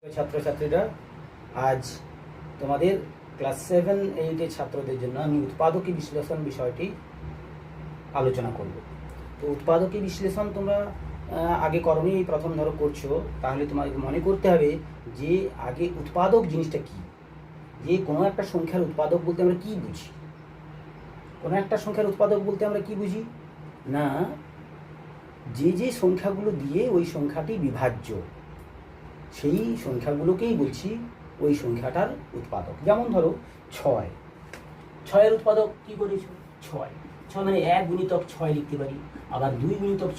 ছাত্রছাত্রীরা, আজ তোমাদের ক্লাস 7-8 ছাত্রদের জন্য আমি উৎপাদকী বিশ্লেষণ বিষয়টি আলোচনা করব। তো উৎপাদকী বিশ্লেষণ তোমরা আগে করনি, প্রথম ধরো করছো, তাহলে তোমাকে মনে করতে হবে যে আগে উৎপাদক জিনিসটা কি, যে কোনো একটা সংখ্যার উৎপাদক বলতে আমরা কি বুঝি। কোনো একটা সংখ্যার উৎপাদক বলতে আমরা কি বুঝি না, যে যে সংখ্যাগুলো দিয়ে ওই সংখ্যাটি বিভাজ্য সেই সংখ্যাগুলোকেই বলছি ওই সংখ্যাটার উৎপাদক। যেমন ধরো 6-এর উৎপাদক কি করেছো? 6 মানে 1 গুণিতক 6 লিখতে পারি, আবার 2 গুণিতক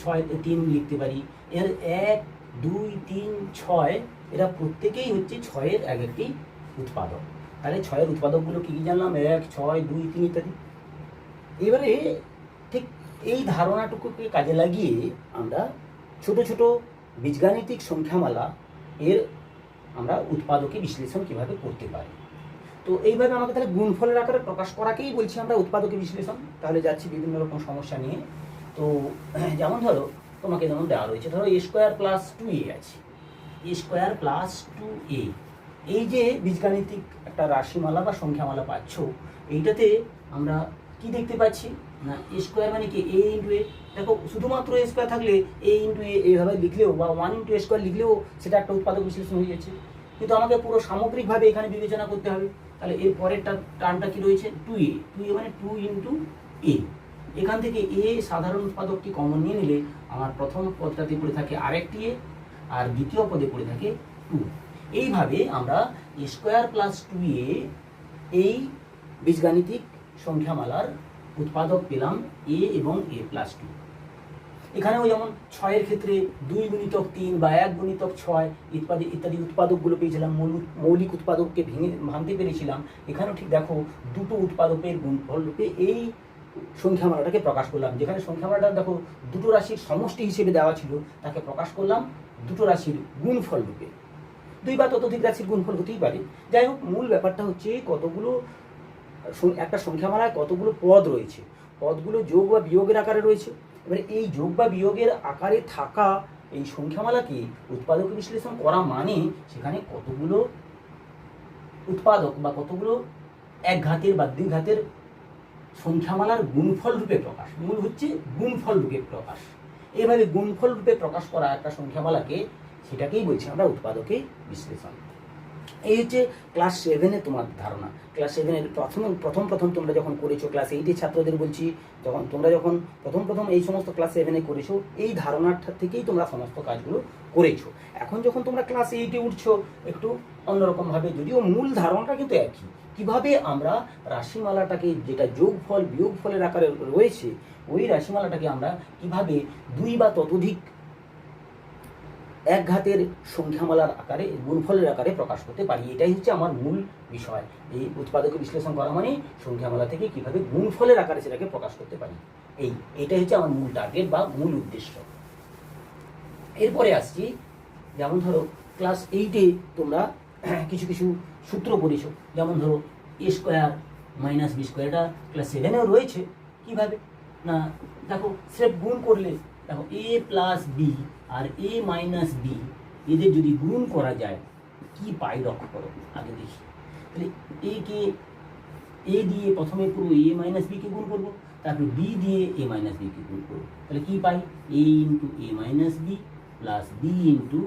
3 লিখতে পারি। এর 1, 2, 3, 6 এরা প্রত্যেকেই হচ্ছে 6-এর এক একটি উৎপাদক। তাহলে 6-এর উৎপাদকগুলো কী কী জানলাম? 1, 6, 2, 3 ইত্যাদি। এবারে ঠিক এই ধারণাটুকুকে কাজে লাগিয়ে আমরা ছোট ছোট বীজগাণিতিক সংখ্যামালা এর আমরা উৎপাদকী বিশ্লেষণ কিভাবে করতে পারি। তো এইভাবে আমাকে তাহলে গুণফলের আকারে প্রকাশ করাকেই বলছি আমরা উৎপাদকী বিশ্লেষণ। তাহলে যাচ্ছি বিভিন্ন রকম সমস্যা নিয়ে। তো যেমন ধরো তোমাকে যেমন দেওয়া রয়েছে, ধরো a² + 2a আছে, a² + 2a, এই যে বীজগাণিতিক একটা রাশিমালা বা সংখ্যামালা পাচ্ছ, এইটাতে আমরা কি দেখতে পাচ্ছি না, a² মানে কি a × a। দেখো শুধুমাত্র a² থাকলে a × a এইভাবে লিখলেও বা 1 × a² লিখলেও সেটা একটা উৎপাদক বিশ্লেষণ হয়ে যাচ্ছে, কিন্তু আমাকে পুরো সামগ্রিকভাবে এখানে বিবেচনা করতে হবে। তাহলে এর পরের টার্মটা কি রয়েছে? 2a মানে 2 × a। এখান থেকে a সাধারণ উৎপাদকটি কমন নিয়ে নিলে আমার প্রথম পদটাতে পড়ে থাকে আরেকটি a, আর দ্বিতীয় পদে পড়ে থাকে 2। এইভাবে আমরা a² + 2a এই বীজগাণিতিক সংখ্যামালার উৎপাদক পেলাম a এবং a + 2। এখানেও যেমন 6-এর ক্ষেত্রে 2 গুণিতক 3 বা 1 গুণিতক 6 ইত্যাদি ইত্যাদি উৎপাদকগুলো পেয়েছিলাম, মৌলিক উৎপাদককে ভাঙতে পেরেছিলাম। এখানেও ঠিক দেখো দুটো উৎপাদকের গুণফল রূপে এই সংখ্যামালাটাকে প্রকাশ করলাম। যেখানে সংখ্যামালাটা দেখো দুটো রাশির সমষ্টি হিসেবে দেওয়া ছিল, তাকে প্রকাশ করলাম দুটো রাশির গুণফল রূপে। 2 বা ততোধিক রাশির গুণফল হতেই পারে। যাই হোক, মূল ব্যাপারটা হচ্ছে কতগুলো একটা সংখ্যামালায় কতগুলো পদ রয়েছে, পদগুলো যোগ বা বিয়োগের আকারে রয়েছে। এবারে এই যোগ বা বিয়োগের আকারে থাকা এই সংখ্যামালাকে উৎপাদক বিশ্লেষণ করা মানে সেখানে কতগুলো উৎপাদক বা কতগুলো এক ঘাতের বা দ্বিঘাতের সংখ্যামালার গুণফল রূপে প্রকাশ। মূল হচ্ছে গুণফল রূপে প্রকাশ। এইভাবে গুণফল রূপে প্রকাশ করা একটা সংখ্যামালাকে, সেটাকেই বলছি আমরা উৎপাদকে বিশ্লেষণ। এই হচ্ছে ক্লাস 7-এ তোমার ধারণা। ক্লাস 7-এর প্রথম তোমরা যখন করেছো, ক্লাস 8-এর ছাত্রদের বলছি, তোমরা যখন প্রথম এই সমস্ত ক্লাস 7-এ করেছো, এই ধারণাটা থেকেই তোমরা সমস্ত কাজগুলো করেছো। এখন যখন তোমরা ক্লাস 8-এ উঠছো একটু অন্যরকমভাবে, যদিও মূল ধারণাটা কিন্তু একই। কিভাবে আমরা রাশিমালাটাকে, যেটা যোগফল বিয়োগফলের আকারে রয়েছে, ওই রাশিমালাটাকে আমরা কিভাবে 2 বা ততোধিক এক ঘাতের সংখ্যামালার আকারে, গুণফলের আকারে প্রকাশ করতে পারি। এটাই হচ্ছে আমার মূল বিষয়। এই উৎপাদক বিশ্লেষণ করা মানে সংখ্যামালা থেকে কিভাবে গুণফলের আকারে সেটাকে প্রকাশ করতে পারি, এইটাই হচ্ছে আমার মূল টার্গেট বা মূল উদ্দেশ্য। এরপরে আসছি, যেমন ধরো ক্লাস 8-এ তোমরা কিছু কিছু সূত্র পড়েছো। যেমন ধরো a² - b², এটা ক্লাস 7-এও রয়েছে। কিভাবে না, দেখো স্রেফ গুণ করলে, দেখো a + b R a - b এদের যদি গুণ করা যায় কি পাই লক্ষ্য করো। আগে দেখি, তাহলে a দিয়ে প্রথমে পুরো a - b কে গুণ করবো, তারপরে b দিয়ে a - b কে গুণ করবো। তাহলে কি পাই? a × a - b + b ×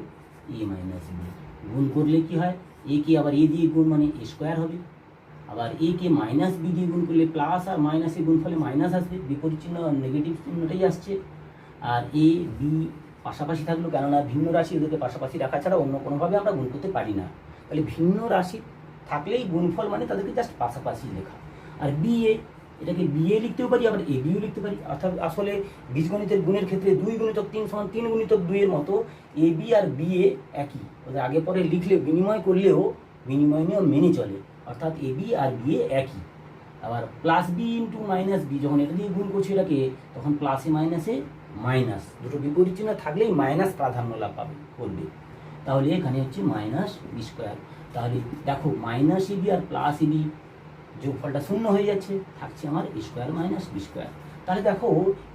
a - b। গুণ করলে কি হয়? a কে আবার a দিয়ে গুণ মানে a² হবে, আবার a কে - b দিয়ে গুণ করলে প্লাস আর মাইনাসে গুণ ফলে মাইনাস আসবে, বিপরীত চিহ্ন নেগেটিভ চিহ্নটাই আসছে। আর a b পাশাপাশি থাকলো, কেননা ভিন্ন রাশি ওদেরকে পাশাপাশি রাখা ছাড়া অন্য কোনোভাবে আমরা গুণ করতে পারি না। তাহলে ভিন্ন রাশি থাকলেই গুণফল মানে তাদেরকে জাস্ট পাশাপাশি লেখা। আর b a, এটাকে b a লিখতেও পারি, আবার a b ও লিখতে পারি। অর্থাৎ আসলে বীজগণিতের গুণের ক্ষেত্রে 2 × 3 = 3 × 2 এর মতো a b R b a একই। ওদের আগে পরে লিখলে বিনিময় করলেও বিনিময় নিয়ম মেনে চলে, অর্থাৎ a b R b a একই। আবার +b × -b, যখন এটা দিয়ে গুণ করছি এটাকে, তখন প্লাসে মাইনাসে মাইনাস, দুটো বিপরীত চিহ্ন থাকলেই মাইনাস প্রাধান্য লাভ করবে। তাহলে এখানে হচ্ছে -b²। তাহলে দেখো -ab আর +ab যোগফলটা শূন্য হয়ে যাচ্ছে, থাকছে আমার a² - b²। তাহলে দেখো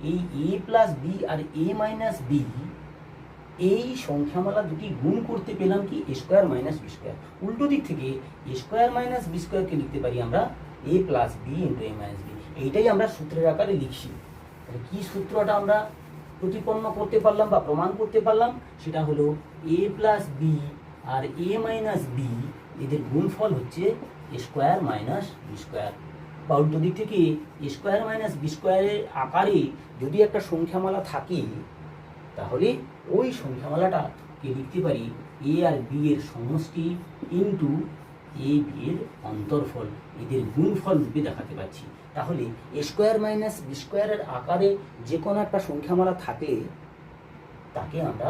এই a + b R a - b এই সংখ্যামালা দুটি গুণ করতে পেলাম কি এ স্কোয়ার মাইনাস বি স্কোয়ার। উল্টো দিক থেকে এ স্কোয়ার মাইনাস বি স্কোয়ারকে লিখতে পারি আমরা এ plus B into A minus B. এইটাই আমরা সূত্রের আকারে লিখছি। তাহলে কি সূত্রটা আমরা প্রতিপন্ন করতে পারলাম বা প্রমাণ করতে পারলাম, সেটা হলো এ প্লাস বি আর এ মাইনাস বি এদের গুণফল হচ্ছে এ স্কোয়ার মাইনাস বি স্কোয়ার। বা উল্টো দিক থেকে এ স্কোয়ার মাইনাস বি স্কোয়ারের আকারে যদি একটা সংখ্যামালা থাকে, তাহলে ওই সংখ্যামালাটাকে লিখতে পারি এ আর বি এর সমষ্টি ইন্টু এ বি এর অন্তর্ফল, এদের গুণফল রূপে দেখাতে পাচ্ছি। তাহলে এ স্কোয়ার মাইনাস বি স্কোয়ারের আকারে যে কোনো একটা সংখ্যামালা থাকলে তাকে আমরা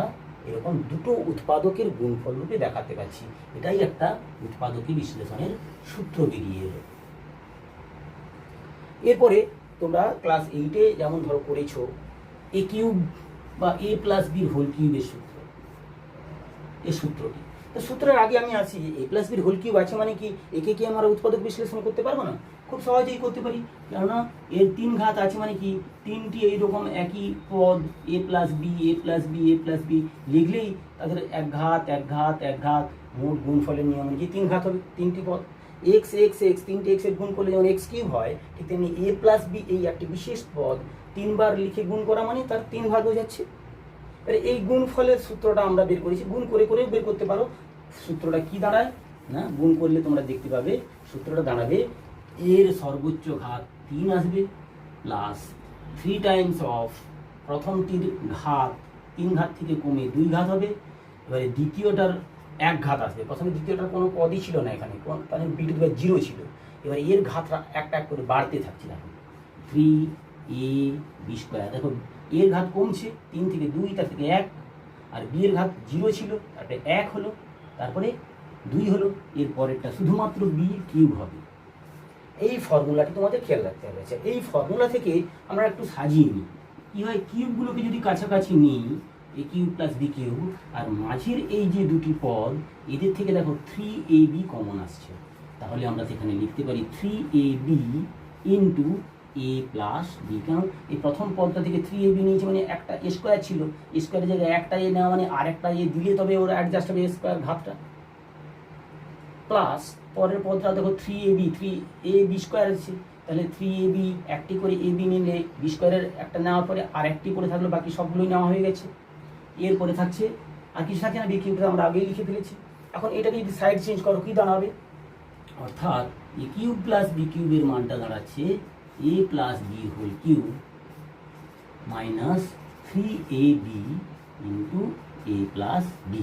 এরকম দুটো উৎপাদকের গুণফল রূপে দেখাতে পাচ্ছি। এটাই একটা উৎপাদকী বিশ্লেষণের সূত্র বেরিয়ে এলো। এরপরে তোমরা ক্লাস 8-এ যেমন ধরো করেছো এ কিউব বা এ প্লাস বির হোল কিউবের সূত্র, এই সূত্রটি। তো সূত্রের আগে আমি আসি, এ প্লাস বির হোল কিউব আছে মানে কি একে কি আমরা উৎপাদক বিশ্লেষণ করতে পারবো না? খুব সহজেই করতে পারি, কেননা এর 3 ঘাত আছে মানে কি তিনটি এইরকম একই পদ এ plus B A plus B A plus B লিখলেই তাদের এক ঘাত এক ঘাত এক ঘাত মোট গুণফলের নিয়ম অনুযায়ী 3 ঘাত হবে। তিনটি পদ এক্স এক্স এক্স, তিনটে এক্স এর গুণ করলে যেমন এক্স কিউব হয়, ঠিক তেমনি এ প্লাস বি এই একটি বিশেষ পদ 3 বার লিখে গুণ করা মানে তার 3 ভাগ হয়ে যাচ্ছে। এই গুণফলের সূত্রটা আমরা বের করেছি, গুণ করে করেও বের করতে পারো। সূত্রটা কি দাঁড়ায় না, গুণ করলে তোমরা দেখতে পাবে সূত্রটা দাঁড়াবে এর সর্বোচ্চ ঘাত 3 আসবে প্লাস 3 টাইমস অফ প্রথমটির ঘাত 3 ঘাত থেকে কমে 2 ঘাত হবে। এবারে দ্বিতীয়টার 1 ঘাত আসবে, প্রথমে দ্বিতীয়টার কোনো পদই ছিল না এখানে, কারণ বি টু দি পাওয়ার 0 ছিল। এবার এর ঘাতটা একটা এক করে বাড়তে থাকছে, দেখো 3 এ বি স্কোয়ার। দেখো এর ঘাত কমছে 3 থেকে 2, তার থেকে 1, আর বি এর ঘাত 0 ছিল, তারপরে 1 হলো, তারপরে 2 হলো, এর পরেরটা শুধুমাত্র বি কিউব হবে। এই ফর্মুলাটি তোমাদের খেয়াল রাখতে হবে। এই ফর্মুলা থেকে আমরা একটু সাজিয়ে নিই, কী হয় কিউবগুলোকে যদি কাছাকাছি নিই এ কিউব প্লাস বি কিউব, আর মাঝের এই যে দুটি পদ এদের থেকে দেখো 3ab কমন আসছে, তাহলে আমরা সেখানে লিখতে পারি 3ab into A plus B. কারণ এই প্রথম পদটা থেকে 3ab নিয়েছে মানে একটা এ স্কোয়ার ছিল, এ স্কোয়ারের জায়গায় একটা এ নেওয়া মানে আর একটা এ দিলে তবে ওরা অ্যাডজাস্ট হবে এ স্কোয়ার ঘাতটা, প্লাস পরের পদটা দেখো 3ab 3ab স্কোয়ার আছে, তাহলে 3ab একটি করে ab নিলে বি স্কোয়ারের একটা নেওয়ার পরে আর একটি করে থাকলো, বাকি সবগুলোই নেওয়া হয়ে গেছে। এরপরে থাকছে আর কিছু থাকে না, বি কিউবটা আমরা আগেই লিখে ফেলেছি। এখন এটাকে যদি সাইড চেঞ্জ করো কি দাঁড়াবে, অর্থাৎ এ কিউব প্লাস বি কিউবের মানটা দাঁড়াচ্ছে A plus B whole cube minus 3ab into A plus B.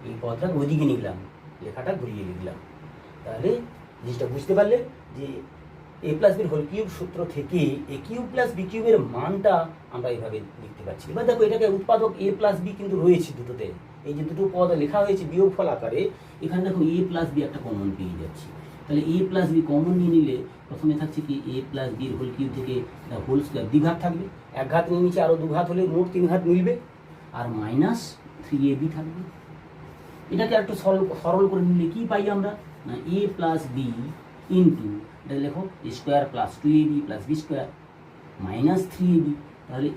এই পদটা ওইদিকে নিলাম, লেখাটা ঘুরিয়ে লিখলাম। তাহলে জিনিসটা বুঝতে পারলে যে এ প্লাস বির হোল কিউব সূত্র থেকে এ কিউব প্লাস বি কিউবের মানটা আমরা এইভাবে লিখতে পারছি। এবার দেখো এটাকে উৎপাদক এ প্লাস বি কিন্তু রয়েছে দুটোতে, এই যে দুটো পদ লেখা হয়েছে বিয়োগফল আকারে, এখানে দেখো এ প্লাস বি একটা কমন পেয়ে যাচ্ছি। তাহলে এ প্লাস বি কমন নিয়ে নিলে প্রথমে থাকছে কি এ প্লাস বির হোল কিউব থেকে হোল স্কোয়ার, দ্বিঘাত থাকবে, 1 ঘাত নিয়ে নিচে আরও 2 ঘাত হলে মোট 3 ঘাত মিলবে, আর মাইনাস 3ab থাকবে। এটাকে একটু সরল করে নিলে কি পাই আমরা না এ প্লাস বি ইন্টু এটা লেখো A square plus 2ab plus B square minus 3ab। তাহলে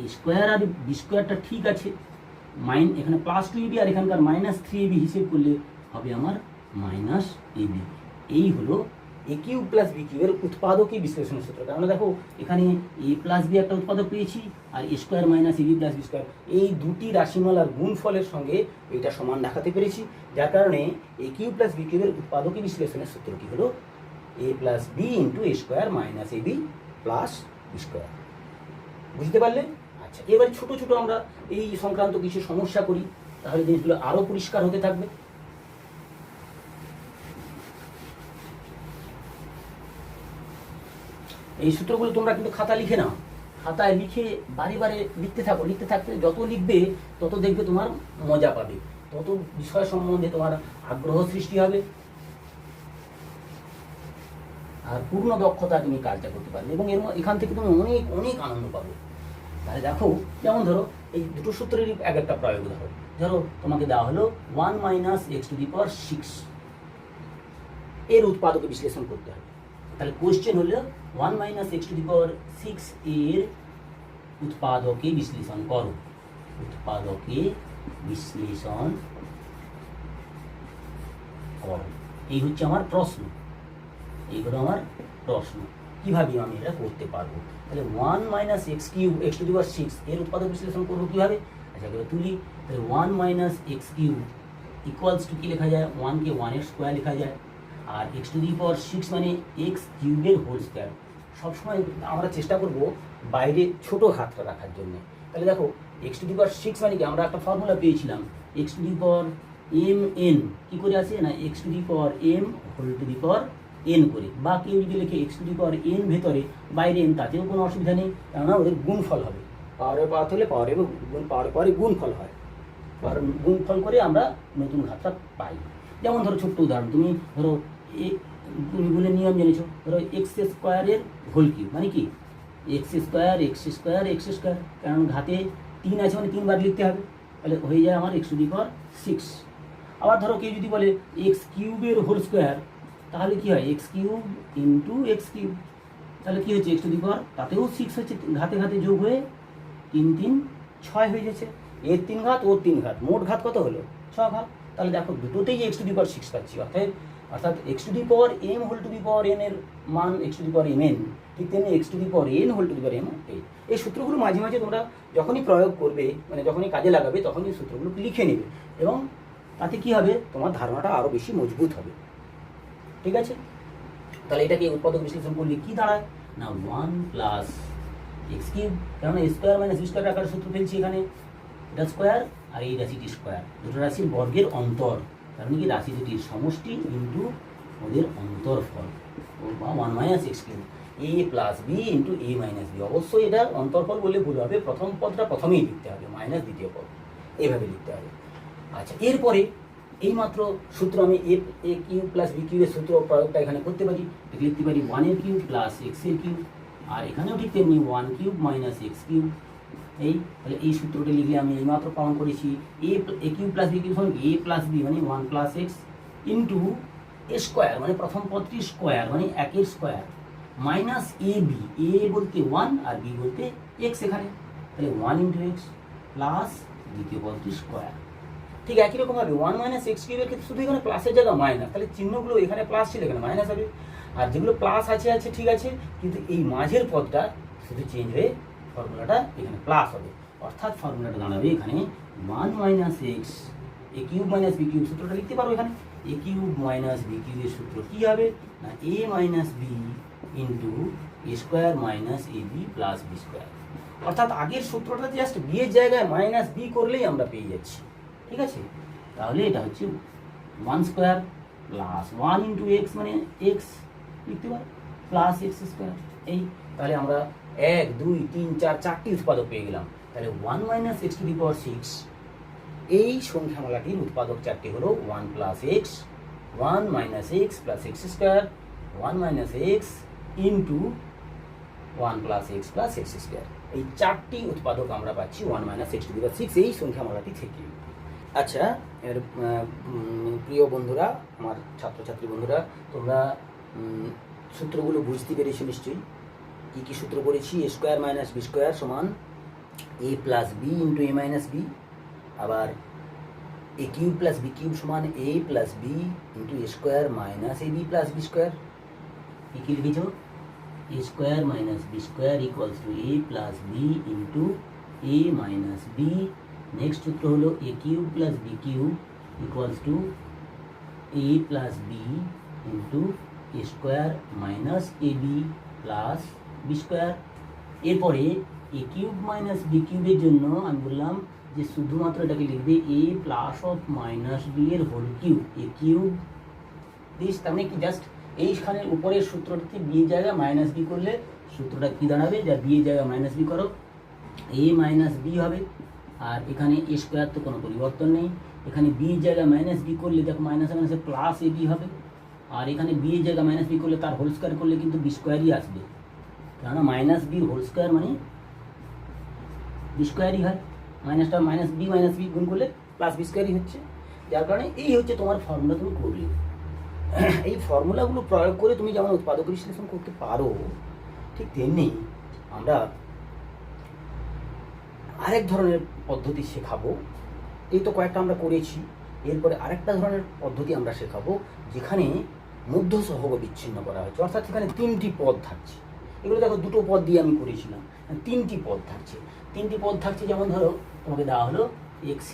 এ স্কোয়ার আর বি স্কোয়ারটা ঠিক আছে, এখানে প্লাস 2ab আর এখানকার মাইনাস 3ab হিসেব করলে হবে আমার মাইনাস ab। এই হলো এ কিউব প্লাস বি কিউবের উৎপাদকী বিশ্লেষণের সূত্র। কারণ দেখো এখানে এ প্লাস বি একটা উৎপাদক পেয়েছি আর A square minus AB plus B square, এই দুটি রাশিমালার গুণফলের সঙ্গে এটা সমান দেখাতে পেরেছি, যার কারণে এ কিউব প্লাস বি কিউবের উৎপাদকী বিশ্লেষণের সূত্রটি হলো A plus B into A square minus AB plus B square. বুঝতে পারলে? আচ্ছা, এবার ছোট ছোট আমরা এই সংক্রান্ত কিছু সমস্যা করি, তাহলে জিনিসগুলো আরও পরিষ্কার হতে থাকবে। এই সূত্রগুলো তোমরা কিন্তু খাতা লিখে নাও, খাতায় লিখে বারে বারে লিখতে থাকো, লিখতে থাকতে যত লিখবে তত দেখবে তোমার মজা পাবে, তত বিষয় সম্বন্ধে তোমার আগ্রহ সৃষ্টি হবে, আর পূর্ণ দক্ষতা তুমি কাজটা করতে পারবে এবং এখান থেকে তুমি অনেক অনেক আনন্দ পাবে। তাহলে দেখো যেমন ধরো এই দুটো সূত্রেরই এক একটা প্রয়োগ ধরো তোমাকে দেওয়া হলো 1 minus x to the power 6 এর উৎপাদকে বিশ্লেষণ করতে হবে। তাহলে কোশ্চেন হলো 1 minus x to the power 6 এর উৎপাদকে বিশ্লেষণ করো, উৎপাদকে বিশ্লেষণ করো। এই হচ্ছে আমার প্রশ্ন, এইগুলো আমার প্রশ্ন। কীভাবে আমি এটা করতে পারবো? তাহলে 1 minus X cube X to the power 6 এর উৎপাদক বিশ্লেষণ করবো কীভাবে? আচ্ছা এগুলো তুলি। তাহলে 1 minus X cube equals to কী লেখা যায়? 1কে 1 স্কোয়ার লেখা যায়, আর এক্স টু দি পাওয়ার 6 মানে এক্স কিউবের হোল স্কোয়ার। সবসময় আমরা চেষ্টা করব বাইরে ছোট হাতটা রাখার জন্য। তাহলে দেখো এক্স টু দি পাওয়ার 6 মানে কি, আমরা একটা ফর্মুলা পেয়েছিলাম X to the power M N, কী করে আসে না X to the power M whole to the power N করে, বা কেউ যদি লেখে X to the power N ভেতরে বাইরে এন, তাতেও কোনো অসুবিধা নেই, কেননা ওদের গুণফল হবে। পাওয়ারে পাওয়ার হলে পাওয়ারে পাওয়ারে গুণফল হয়, আর গুণফল করে আমরা নতুন ঘাতটা পাই। যেমন ধরো ছোট্ট উদাহরণ, তুমি ধরো তুমি গুণের নিয়ম জেনেছো, ধরো এক্স স্কোয়ারের হোল কিউব মানে কি x square x square x square, কারণ ঘাতে 3 আছে মানে 3 বার লিখতে হবে, তাহলে হয়ে যায় আমার এক্স টু দি পাওয়ার 6। আবার ধরো কেউ যদি বলে এক্স কিউবের হোল স্কোয়ার, তাহলে কি হয় x cube into x cube, তাহলে কী হচ্ছে এক্স টু দি পাওয়ার তাতেও 6 হচ্ছে, ঘাতে ঘাতে যোগ হয়ে 3 3 6 হয়ে যাচ্ছে। এর 3 ঘাত ওর 3 ঘাত, মোট ঘাত কত হলো? 6 ঘাত। তাহলে দেখো দুটোতেই এক্স টু দি পাওয়ার 6 পাচ্ছি, অর্থাৎ X to the power M whole to the power N এর মান X to the power M N, ঠিক তেমনি X to the power N whole to the power M এ। এই সূত্রগুলো মাঝে মাঝে তোমরা যখনই প্রয়োগ করবে, মানে যখনই কাজে লাগাবে, তখনই এই সূত্রগুলো লিখে নেবে, এবং তাতে কী হবে তোমার ধারণাটা আরও বেশি মজবুত হবে। ঠিক আছে? তাহলে এটাকে উৎপাদক বিশ্লেষণ করলে কী দাঁড়ায় না 1 প্লাস এক্স কিউব, কারণ স্কোয়ার মাইনাস বি স্কোয়ার আকারে সূত্র ফেলছি এখানে, এটা স্কোয়ার আর এই রাশিটি স্কোয়ার, দুটো রাশির বর্গের অন্তর, কারণ কি রাশি দুটির সমষ্টি ইন্টু ওদের অন্তরফল, বা 1 minus X cube A plus B into A minus B. অবশ্যই এটা অন্তরফল বললে ভুল হবে, প্রথম পদটা প্রথমেই লিখতে হবে, মাইনাস দ্বিতীয় পদ, এইভাবে লিখতে হবে। আচ্ছা, এরপরে এইমাত্র সূত্র আমি এ কিউব প্লাস বি কিউবের সূত্র প্রয়োগটা এখানে করতে পারি, লিখতে পারি 1 এর কিউব প্লাস এক্স এর কিউব, আর এখানেও ঠিক তেমনি 1 কিউব মাইনাস এক্স কিউব। তাহলে এই সূত্রটা লিখলে আমি এইমাত্র প্রমাণ করেছি এ কিউব প্লাস বি কিউব সমান এ প্লাস বি মানে 1 plus X into A square মানে প্রথম পদটি স্কোয়ার মানে 1 এর স্কোয়ার, মাইনাস এ বি, এ বলতে 1 আর বি বলতে এক্স, এখানে তাহলে 1 ইন্টু এক্স প্লাস দ্বিতীয় পদটি স্কোয়ার। ঠিক একই রকমভাবে 1 মাইনাস এক্স কিউবের ক্ষেত্রে শুধু এখানে প্লাসের জায়গা মাইনাস, তাহলে চিহ্নগুলো এখানে প্লাস ছিল এখানে মাইনাস হবে, আর যেগুলো প্লাস আছে ঠিক আছে, কিন্তু এই মাঝের পদটা শুধু চেঞ্জ হয়ে ফর্মুলাটা এখানে প্লাস হবে, অর্থাৎ ফর্মুলাটা দাঁড়াবে এখানে 1 মাইনাস এক্স এ কিউব মাইনাস বি কিউব। সূত্রটা লিখতে পারবো এখানে এ কিউব মাইনাস বি কিউবের সূত্র কী হবে না এ minus b into A square minus A B plus B square, অর্থাৎ আগের সূত্রটা জাস্ট বি এর জায়গায় মাইনাস বি করলেই আমরা পেয়ে যাচ্ছি। ঠিক আছে? তাহলে এটা হচ্ছে 1 স্কোয়ার প্লাস 1 ইন্টু এক্স মানে এক্স লিখতে পারো প্লাস এক্স স্কোয়ার। এই তাহলে আমরা 1 2 3 4 চারটি উৎপাদক পেয়ে গেলাম। তাহলে 1 minus x to the power 6, এই সংখ্যামালাটির উৎপাদক চারটি হলো 1 plus x, 1 minus x plus x square, 1 minus x into 1 plus x plus x square. এই চারটি উৎপাদক আমরা পাচ্ছি 1 minus x to the power 6 এই সংখ্যামালাটি থেকে। আচ্ছা, এর প্রিয় বন্ধুরা, আমার ছাত্রছাত্রী বন্ধুরা, তোমরা সূত্রগুলো বুঝতে পেরেছো নিশ্চয়ই। কী কী সূত্র করেছি? A square minus B square সমান A plus B into A minus B, আবার A cube plus B cube সমান A plus B into A square minus A B plus B square. কী লিখেছ? A square minus B square equals to A plus B into A minus B. Next সূত্র হলো A cube plus B cube equals to A plus B into A square minus A B plus B square. এরপরে A cube minus B কিউবের জন্য আমি বললাম যে শুধুমাত্র এটাকে লিখবে A plus of minus B এর whole cube, A cube this, তার মানে কি জাস্ট এইখানের উপরের সূত্রটাতে বি এর জায়গায় মাইনাস বি করলে সূত্রটা কী দাঁড়াবে, যা বি এর জায়গায় মাইনাস বি করো এ মাইনাস বি হবে, আর এখানে এ স্কোয়ার তো কোনো পরিবর্তন নেই, এখানে বি এর জায়গায় মাইনাস বি করলে দেখো মাইনাসে মাইনাসে প্লাস এ বি হবে, আর এখানে বি এর জায়গায় মাইনাস বি করলে তার হোল স্কোয়ার করলে কিন্তু বি স্কোয়ারই আসবে, কেননা মাইনাস বি হোল স্কোয়ার মানে বি স্কোয়ারই হয়, মাইনাসটা মাইনাস বি গুণ করলে প্লাস বি স্কোয়ারই হচ্ছে, যার কারণে এই হচ্ছে তোমার ফর্মুলা তুমি করলে। এই ফর্মুলাগুলো প্রয়োগ করে তুমি যেমন উৎপাদক বিশ্লেষণ করতে পারো, ঠিক তেমনি আমরা আরেক ধরনের পদ্ধতি শেখাবো। এই তো কয়েকটা আমরা করেছি। এরপরে আরেকটা ধরনের পদ্ধতি আমরা শেখাবো, যেখানে মধ্য সহগ বিচ্ছিন্ন করা হয়েছে, অর্থাৎ সেখানে 3টি পদ থাকছে। এগুলো দেখো 2টো পদ দিয়ে আমি করেছিলাম, 3টি পদ থাকছে। 3টি পদ থাকছে, যেমন ধরো তোমাকে দেওয়া হলো x²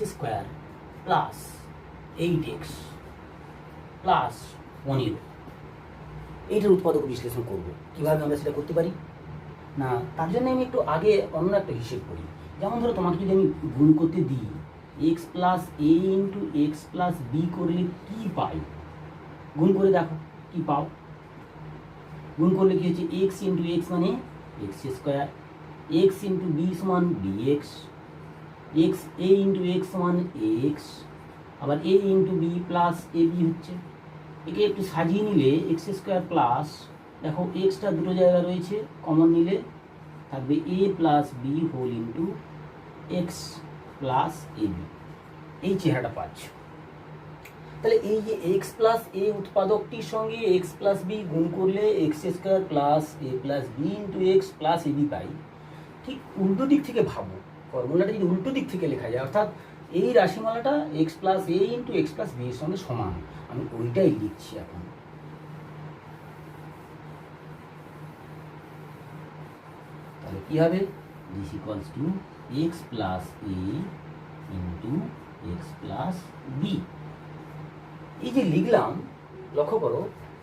প্লাস 8x প্লাস 15। এইটার উৎপাদক বিশ্লেষণ করব। কীভাবে আমরা সেটা করতে পারি না, তার জন্য আমি একটু আগে অন্য একটা হিসেব করি। যেমন ধরো তোমাকে যদি আমি গুণ করতে দিই x plus a into X plus B করলে কী পাই, গুণ করে দেখো কী পাও। গুণ করলে কী হচ্ছে, x ইন্টু এক্স মানে x², x ইন্টু বি সমান bx, X a into X সমান ax, আবার a into B plus ab হচ্ছে। একে একটু সাজিয়ে নিলে x² প্লাস, দেখো এক্সটা দুটো জায়গা রয়েছে, কমন নিলে থাকবে a plus B whole into X plus ab। এই চেহারাটা পাচ্ছ। তাহলে এই যে এক্স প্লাস এ উৎপাদকটির সঙ্গে এক্স প্লাস বি গুণ করলে x² plus a plus B into X plus ab পাই। ঠিক উল্টো দিক থেকে ভাবো, ফর্মুলাটা যদি উল্টো দিক থেকে লেখা যায়, অর্থাৎ এই রাশিমালাটা x plus A into X plus B এর সঙ্গে সমান, আমি ওইটাই লিখছি এখন। তাহলে কি হবে, this equals to X plus A into X plus B. এই যে লিখলাম, লক্ষ্য করো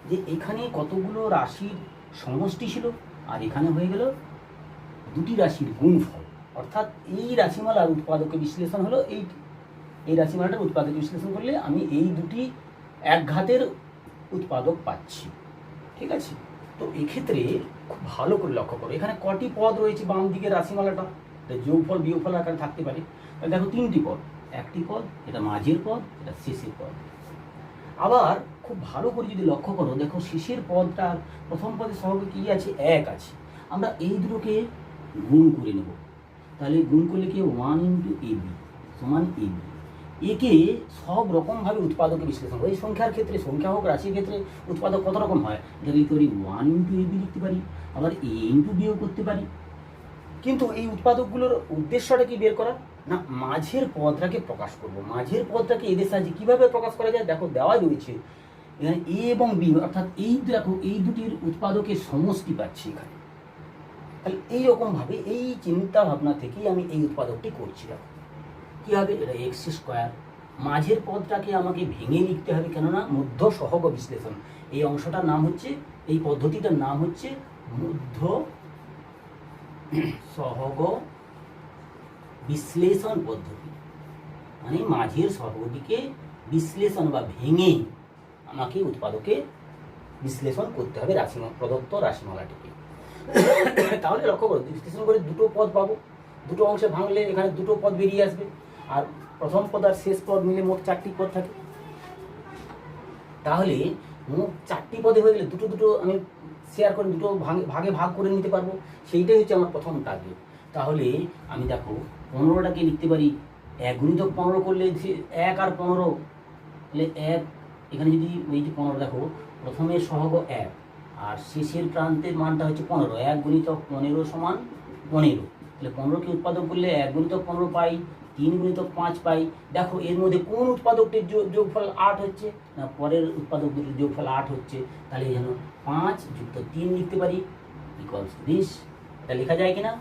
যে এখানে কতগুলো রাশির সমষ্টি ছিল, আর এখানে হয়ে গেল দুটি রাশির গুণফল। অর্থাৎ এই রাশিমালার উৎপাদকের বিশ্লেষণ হলো এই রাশিমালাটার উৎপাদক বিশ্লেষণ করলে আমি এই দুটি একঘাতের উৎপাদক পাচ্ছি। ঠিক আছে, তো এক্ষেত্রে খুব ভালো করে লক্ষ্য করো, এখানে কটি পদ রয়েছে বাম দিকের রাশিমালাটা, যোগফল বিয়োগফল আকারে থাকতে পারে। তাহলে দেখো 3টি পদ, একটি পদ, এটা মাঝের পদ, এটা শেষের পদ। আবার খুব ভালো করে যদি লক্ষ্য করো, দেখো শেষের পদটার প্রথম পদের সহগে কি আছে, 1 আছে। আমরা এই দুটোকে গুণ করে নেব। তাহলে গুণ করলে কি 1 ইন্টু ab সমান ab। একে সব রকমভাবে উৎপাদকে বিশ্লেষণ করে। এই সংখ্যার ক্ষেত্রে, সংখ্যা হোক রাশির ক্ষেত্রে উৎপাদক কত রকম হয়, এটা লিখতে পারি 1 ইন্টু ab লিখতে পারি, আবার a ইন্টু bও করতে পারি। কিন্তু এই উৎপাদকগুলোর উদ্দেশ্যটা কি বের করা না, মাঝের পদটাকে প্রকাশ করব। মাঝের পদটাকে এদের সাহায্যে কীভাবে প্রকাশ করা যায়, দেখো দেওয়াই রয়েছে এখানে এ এবং বি, অর্থাৎ এই দেখো এই দুটির উৎপাদকের সমষ্টি পাচ্ছি এখানে। তাহলে এইরকমভাবে এই চিন্তা ভাবনা থেকেই আমি এই উৎপাদকটি করছি। দেখো কী হবে, এটা x²। মাঝের পদটাকে আমাকে ভেঙে লিখতে হবে, কেননা মধ্য সহগ বিশ্লেষণ। এই অংশটার নাম হচ্ছে, এই পদ্ধতিটার নাম হচ্ছে মধ্য সহগ বিশ্লেষণ পদ্ধতি। মানে মাঝের সহগটিকে বিশ্লেষণ বা ভেঙে আমাকে উৎপাদকে বিশ্লেষণ করতে হবে প্রদত্ত রাশিমালাটিকে। তাহলে লক্ষ্য করো, বিশ্লেষণ করে দুটো পদ পাবো, দুটো অংশে ভাঙলে এখানে দুটো পদ বেরিয়ে আসবে, আর প্রথম পদ আর শেষ পদ মিলে মোট 4টি পদ থাকে। তাহলে মোট 4টি পদে হয়ে গেলে দুটো দুটো আমি শেয়ার করে দুটো ভাগে ভাগ করে নিতে পারবো, সেইটাই হচ্ছে আমার প্রথম টার্গেট। তাহলে আমি দেখো 15টাকে লিখতে পারি 1 গুণিতক 15 করলে 1 আর 15, তাহলে 1 এখানে যদি এই যে 15 দেখো প্রথমের সহগ 1 আর শেষের প্রান্তের মানটা হচ্ছে 15, 1 গুণিতক 15 সমান 15। তাহলে 15কে উৎপাদক করলে 1 গুণিতক 15 পাই, 3 গুণিতক 5 পাই। দেখো এর মধ্যে কোন উৎপাদকটির যোগফল 8 হচ্ছে না, পরের উৎপাদক দুটির যোগফল 8 হচ্ছে। তাহলে এই জন্য 5 যুক্ত 3 লিখতে পারি ইকুয়ালস দিস। এটা লেখা যায় কিনা,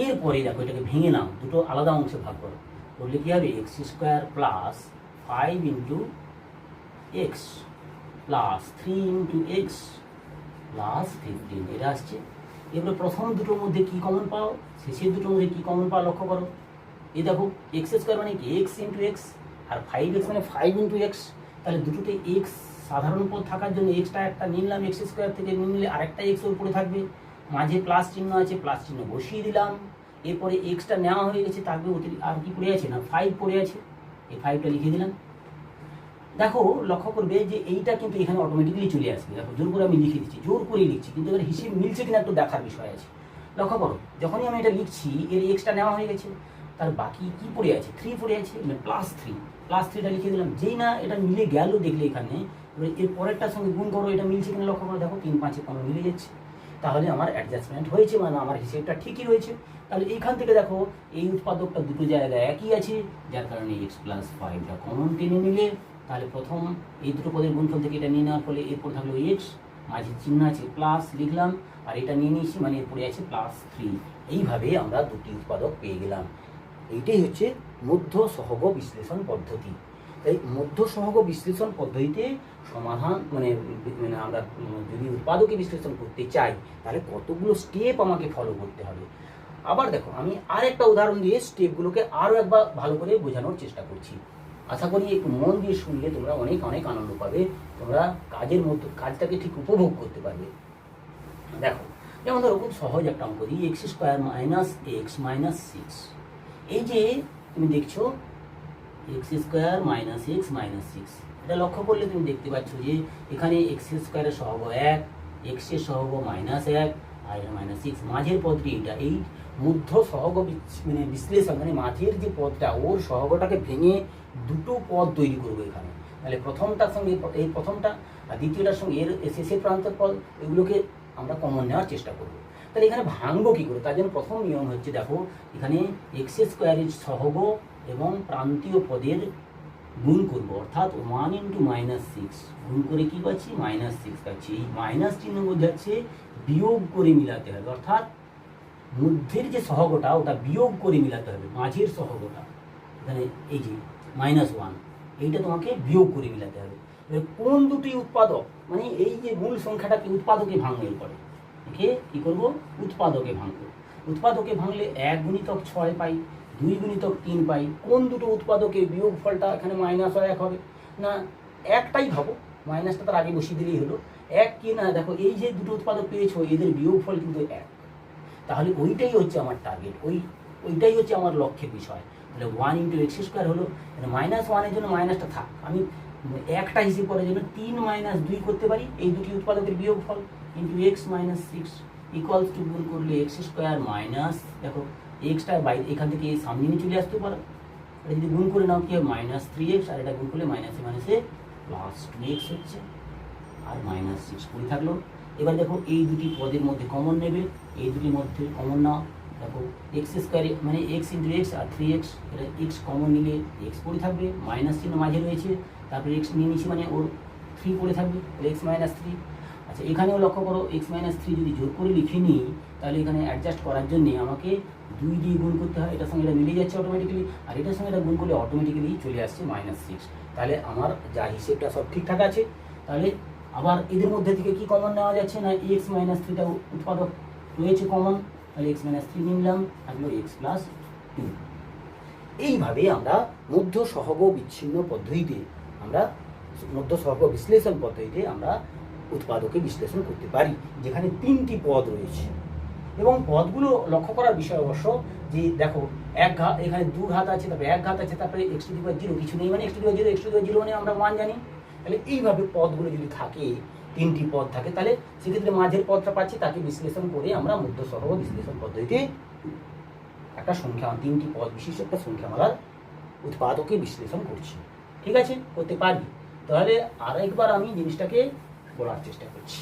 এরপরে দেখো এটাকে ভেঙে নাও, দুটো আলাদা অংশে ভাগ করো, করলে কী হবে, x² plus 5 into X plus 3 into X plus 15 এটা আসছে। এবারে প্রথম দুটোর মধ্যে কী কমন পাও, শেষের দুটোর মধ্যে কী কমন পাও লক্ষ্য করো। এই দেখো x² মানে কি এক্স ইন্টু এক্স, আর 5x মানে 5 ইন্টু এক্স। তাহলে দুটোতে এক্স সাধারণ পদ থাকার জন্য এক্সটা একটা নিলাম, x² থেকে নিলে আরেকটা এক্স ওর উপরে থাকবে, মাঝে প্লাস চিহ্ন আছে, প্লাস চিহ্ন বসিয়ে দিলাম। এরপরে এক্সটা নেওয়া হয়ে গেছে, থাকবে আর কি পড়ে আছে না 5 পড়ে আছে, এই 5টা লিখে দিলাম। দেখো লক্ষ্য করবে যে এইটা কিন্তু এখানে অটোমেটিক্যালি চলে আসবে। দেখো জোর করে আমি লিখে দিচ্ছি, জোর করেই লিখছি, কিন্তু এবার হিসেব মিলছে কিনা একটু দেখার বিষয় আছে। লক্ষ্য করো যখনই আমি এটা লিখছি এর এক্সটা নেওয়া হয়ে গেছে, তার বাকি কি পড়ে আছে, 3 পড়ে আছে, প্লাস 3টা লিখে দিলাম। যেই না এটা মিলে গেল দেখলে এখানে, এবার এর পরেরটার সঙ্গে গুণ করো, এটা মিলছে কিনা লক্ষ্য করো, দেখো 3 5 15 মিলে যাচ্ছে। তাহলে আমার অ্যাডজাস্টমেন্ট হয়েছে, মানে আমার হিসেবটা ঠিকই রয়েছে। তাহলে এইখান থেকে দেখো এই উৎপাদকটা দুটো জায়গায় একই আছে, যার কারণে এক্স প্লাস ফাইভটা কমন টেনে নিলে তাহলে প্রথম এই দুটো পদের গুণফল থেকে এটা নিয়ে নেওয়ার ফলে এরপর থাকলো এক্স, মাঝে চিহ্ন আছে প্লাস লিখলাম, আর এটা নিয়ে নিয়েছি মানে এরপরে আছে প্লাস 3। এইভাবে আমরা দুটি উৎপাদক পেয়ে গেলাম। এইটাই হচ্ছে মধ্য সহগ বিশ্লেষণ পদ্ধতি। তাই মধ্য সহগ বিশ্লেষণ পদ্ধতিতে সমাধান মানে আমরা যদি উৎপাদকে বিশ্লেষণ করতে চাই তাহলে কতগুলো স্টেপ আমাকে ফলো করতে হবে। আবার দেখো আমি আর একটা উদাহরণ দিয়ে স্টেপগুলোকে আরও একবার ভালো করে বোঝানোর চেষ্টা করছি। আশা করি একটু মন দিয়ে শুনলে তোমরা অনেক অনেক আনন্দ পাবে, তোমরা কাজের মধ্যে কাজটাকে ঠিক উপভোগ করতে পারবে। দেখো যেমন ধরো খুব সহজ একটা অঙ্ক দিই, x square minus x minus 6। এই যে তুমি দেখছো x square minus x minus 6, এটা লক্ষ্য করলে তুমি দেখতে পাচ্ছ যে এখানে এক্স স্কোয়ারের সহগ 1, এক্সের সহগ -1 আর -6, মাঝের পদটি এটা। এই মধ্য সহগ মানে বিশ্লেষণ মানে মাঝের যে পদটা ওর সহগটাকে ভেঙে দুটো পদ তৈরি করবো এখানে। তাহলে প্রথমটার সঙ্গে এই প্রথমটা আর দ্বিতীয়টার সঙ্গে এর শেষের প্রান্তের পদ, এগুলোকে আমরা কমন নেওয়ার চেষ্টা করবো। তাহলে এখানে ভাঙবো কী করে? তার জন্য প্রথম নিয়ম হচ্ছে, দেখো এখানে এক্স স্কোয়ারের সহগ এবং প্রান্তীয় পদের গুণ করবো, অর্থাৎ 1 × -6 গুণ করে কি পাচ্ছি -6 পাচ্ছি। এই মাইনাস চিহ্ন বোঝাচ্ছে বিয়োগ করে মিলাতে হবে, অর্থাৎ মধ্যের যে সহগটা ওটা বিয়োগ করে মিলাতে হবে, মাঝের সহগটা এখানে এই যে -1 এইটা তোমাকে বিয়োগ করে মিলাতে হবে। এবার কোন দুটি উৎপাদক মানে এই যে মূল সংখ্যাটাকে উৎপাদকে ভাঙলে পরে একে কী করবো? উৎপাদকে ভাঙবো। উৎপাদকে ভাঙলে 1 × 6 পাই, 2 × 3 পাই। কোন দুটো উৎপাদকে বিয়োগ ফলটা এখানে -1 হবে? না একটাই ভাবো, মাইনাসটা তার আগে বসিয়ে দিলেই হলো। 1 কি না, দেখো এই যে দুটো উৎপাদক পেয়েছো এদের বিয়োগ ফল কিন্তু 1। তাহলে ওইটাই হচ্ছে আমার টার্গেট, ওইটাই হচ্ছে আমার লক্ষ্যের বিষয়। তাহলে 1 × x² হলো, -1 জন্য মাইনাসটা থাক, আমি একটা হিসেব করার জন্য 3 - 2 করতে পারি। এই দুটি উৎপাদকের বিয়োগ ফল x - 6 ইকুয়ালস টু গুণ করলে x² মাইনাস, দেখো এক্সটা বাইরে এখান থেকে সামনে নিয়ে চলে আসতে পারো। এটা যদি গুণ করে নাও কি হয় -3x, আর এটা গুণ করলে মাইনাসে মাইনাসে +2x হচ্ছে, আর -6 পড়ে থাকলো। এবার দেখো এই দুটি পদের মধ্যে কমন নেবে, এই দুটির মধ্যে কমন নাও। দেখো x² মানে x × x আর 3x, এটা x কমন নিলে x পড়ে থাকবে, মাইনাস চিহ্ন মাঝে রয়েছে, তারপরে x নিয়ে নিচ্ছি মানে ওর 3 পড়ে থাকবে, তাহলে x - 3। আচ্ছা এখানেও লক্ষ্য করো x - 3 যদি জোর করে লিখে নিই তাহলে এখানে অ্যাডজাস্ট করার জন্যে আমাকে 2 দিয়ে গুণ করতে হয়, এটার সঙ্গে এটা মিলে যাচ্ছে অটোমেটিক্যালি, আর এটার সঙ্গে এটা গুণ করলে অটোমেটিক্যালি চলে আসছে -6। তাহলে আমার যা হিসেবটা সব ঠিকঠাক আছে। তাহলে আবার এদের মধ্যে থেকে কি কমন নেওয়া যাচ্ছে না, x - 3টা উৎপাদক রয়েছে কমন, তাহলে x - 3 নিলাম, থাকলো x + 2। এইভাবে আমরা মধ্য সহগ বিচ্ছিন্ন পদ্ধতিতে আমরা মধ্য সহগ বিশ্লেষণ পদ্ধতিতে আমরা উৎপাদকে বিশ্লেষণ করতে পারি, যেখানে 3টি পদ রয়েছে। এবং পদগুলো লক্ষ্য করার বিষয় অবশ্য যে দেখো এক ঘাত, এখানে 2 ঘাত আছে, তারপরে 1 ঘাত আছে, তারপরে x⁻0 কিছু নেই মানে x⁻0, x⁻0 মানে আমরা 1 জানি। তাহলে এইভাবে পদগুলো যদি থাকে, 3টি পদ থাকে, তাহলে সেক্ষেত্রে মাঝের পদটা পাচ্ছি, তাকে বিশ্লেষণ করে আমরা মধ্য সহগ বিশ্লেষণ পদ্ধতিতে একটা সংখ্যা 3টি পদ বিশিষ্ট একটা সংখ্যামালার উৎপাদকে বিশ্লেষণ করছি। ঠিক আছে, করতে পারি। তাহলে আরেকবার আমি জিনিসটাকে বলার চেষ্টা করছি।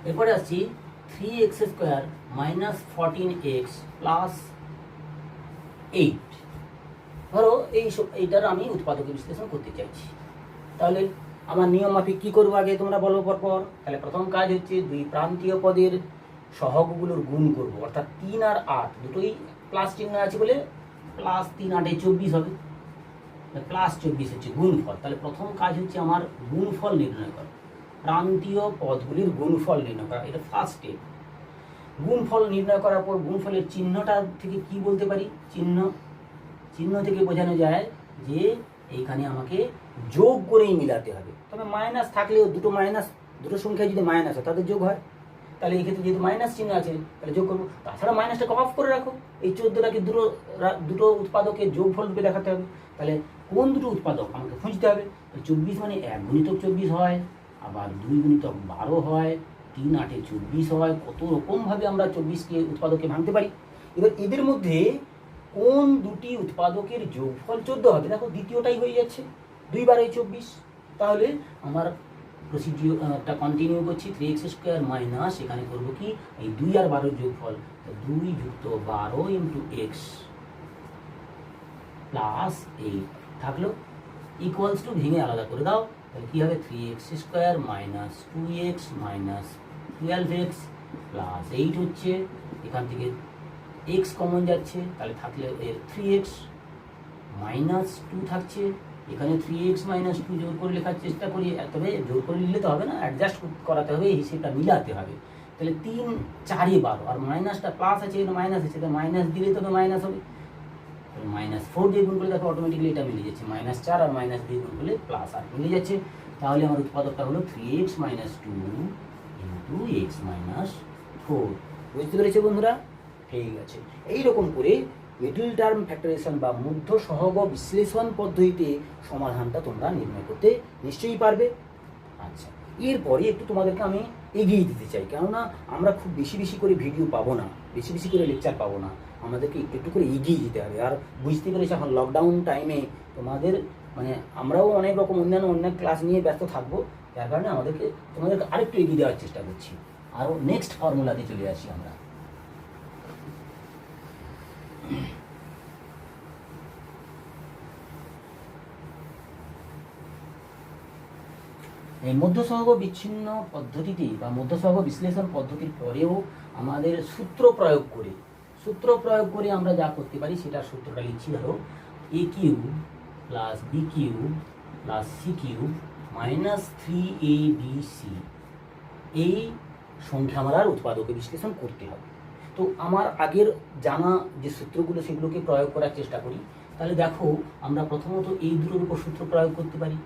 এরপরে আসছি 3x² - 14x + 8। ধরো এইটার আমি উৎপাদকে বিশ্লেষণ করতে চাইছি। তাহলে আমার নিয়ম মাফিক কী করবো আগে তোমরা বলো পরপর। তাহলে প্রথম কাজ হচ্ছে দুই প্রান্তীয় পদের সহগগুলোর গুণ করব, অর্থাৎ 3 আর 8 দুটোই প্লাস চিহ্ন আছে বলে +3 8 24 হবে, +24 হচ্ছে গুণফল। তাহলে প্রথম কাজ হচ্ছে আমার গুণফল নির্ণয় করা, প্রান্তীয় পদগুলির গুণফল নির্ণয় করা, এটা ফার্স্ট স্টেপ। গুণফল নির্ণয় করার পর গুণফলের চিহ্নটা থেকে কি বলতে পারি, চিহ্ন থেকে বোঝানো যায় যে এইখানে আমাকে যোগ করেই মিলাতে হবে। তবে মাইনাস থাকলেও দুটো সংখ্যায় যদি মাইনাস হয় তাদের যোগ হয়, তাহলে এই ক্ষেত্রে যেহেতু মাইনাস চিহ্ন আছে তাহলে যোগ করবো। তাছাড়া মাইনাসটাকে অফ করে রাখো, এই 14টাকে দুটো উৎপাদকের যোগফল রূপে দেখাতে হবে। তাহলে কোন দুটো উৎপাদক আমাকে খুঁজতে হবে। 24 মানে 1 × 24 হয়, আবার 2 × 12 হয়, 3 8 24 হয়। কত রকমভাবে আমরা 24কে উৎপাদকে ভাঙতে পারি। এবার এদের মধ্যে কোন দুটি উৎপাদকের যোগফল 14 হবে, দেখো দ্বিতীয়টাই হয়ে যাচ্ছে, 2 × 12 = 24। তাহলে আমার প্রসিডিওরটা কন্টিনিউ করছি। 3x² মাইনাস এখানে করব কি এই 2 আর 12 যোগফল, 2 যুক্ত 12 ইন্টু এক্স প্লাস 8 থাকলো ইকুয়ালস টু ভেঙে আলাদা করে দাও, তাহলে কী হবে 3x² minus 2x minus 12x plus 8 হচ্ছে, এখান থেকে x কমন যাচ্ছে, তাহলে থাকলে এর 3x মাইনাস 2 থাকছে, এখানে 3x মাইনাস 2 জোর করে লেখার চেষ্টা করি, তবে জোর করে নিলে তো হবে না, অ্যাডজাস্ট করাতে হবে, এই হিসেবটা মিলাতে হবে। তাহলে 3 4 12 আর মাইনাসটা প্লাস আছে, এটা মাইনাস আছে, তাহলে মাইনাস দিলে তবে মাইনাস হবে, -4 দিয়ে গুণ করলে দেখো অটোমেটিকলি এটা মিলে যাচ্ছে, -4 আর মাইনাস দিয়ে গুণ করলে প্লাস আর মিলে যাচ্ছে। তাহলে আমার উৎপাদকটা হলো 3x minus 2 into x minus 4। বুঝতে পেরেছো বন্ধুরা? ঠিক আছে, এইরকম করে মিডল টার্ম ফ্যাক্টরাইজেশন বা মধ্য সহগ বিশ্লেষণ পদ্ধতিতে সমাধানটা তোমরা নির্ণয় করতে নিশ্চয়ই পারবে। আচ্ছা, এরপরে একটু তোমাদেরকে আমি এগিয়ে দিতে চাই, কেননা আমরা খুব বেশি বেশি করে ভিডিও পাবো না, বেশি বেশি করে লেকচার পাবো না, আমাদেরকে একটু একটু করে এগিয়ে যেতে হবে। আর বুঝতে পেরেছি এখন লকডাউন টাইমে তোমাদের মানে আমরাও অনেক রকম অনেক ক্লাস নিয়ে ব্যস্ত থাকবো, যার কারণে তোমাদেরকে আরেকটু এগিয়ে দেওয়ার চেষ্টা করছি। আরও নেক্সট ফর্মুলাতে চলে আসি আমরা। এই মধ্যসহগ বিচ্ছিন্ন পদ্ধতিতে বা মধ্যসহগ বিশ্লেষণ পদ্ধতির পরেও আমাদের সূত্র প্রয়োগ করে আমরা যা করতে পারি সেটার সূত্রটা লিখছি। ধরো a³ plus b³ plus c³ minus 3abc, এই সংখ্যামালার উৎপাদকে বিশ্লেষণ করতে হবে। তো আমার আগের জানা যে সূত্রগুলো সেগুলোকে প্রয়োগ করার চেষ্টা করি। তাহলে দেখো আমরা প্রথমত এই দুটোর উপর সূত্র প্রয়োগ করতে পারি।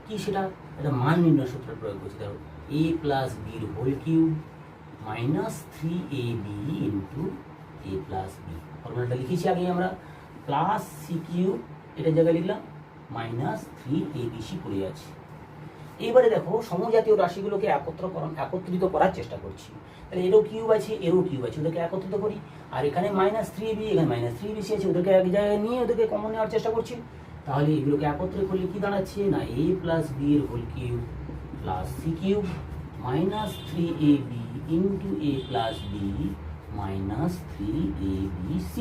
কি সেটা? এটা মান নির্ণয় সূত্র প্রয়োগ করছি। ধরো a প্লাস বির whole cube minus 3ab into a plus B, ফর্মুলাটা লিখেছি আগে আমরা, প্লাস c³ এটা জায়গায় লিখলাম, মাইনাস 3abc পড়ে আছে। এইবারে দেখো সমজাতীয় রাশিগুলোকে একত্রিত করার চেষ্টা করছি। তাহলে এরও কিউব আছে, ওদেরকে একত্রিত করি। আর এখানে -3ab, এখানে -3abc আছে, ওদেরকে এক জায়গায় নিয়ে ওদেরকে কমন নেওয়ার চেষ্টা করছি। তাহলে এগুলোকে একত্রে করলে কি দাঁড়াচ্ছে না a প্লাস বি এর whole cube plus c³ minus 3ab into a plus B minus 3abc।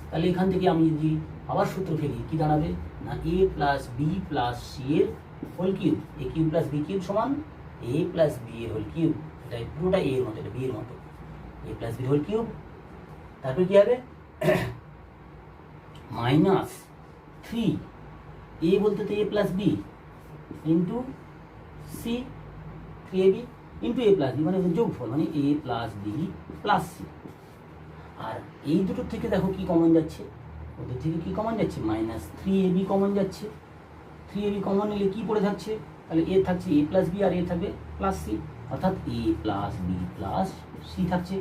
তাহলে এখান থেকে আমি যদি আবার সূত্র ফেলি কি দাঁড়াবে না a plus B plus C এর whole cube, a³ plus b³ সমান a প্লাস বি এর হোল কিউব, এটা পুরোটা a এর মতো, এটা b এর মতো, a plus B whole cube. তারপর কি হবে মাইনাস 3 a বলতে তো a plus B into C, 3ab into a plus B মানে যোগফল, মানে a plus B plus C. আর এই দুটোর থেকে দেখো কি কমন যাচ্ছে, ওদের থেকে কি কমন যাচ্ছে -3ab কমন যাচ্ছে। 3ab কমন নিলে কি পড়ে থাকছে, তাহলে এ থাকছে a প্লাস বি আর এ থাকবে প্লাস সি, অর্থাৎ a plus B plus C থাকছে।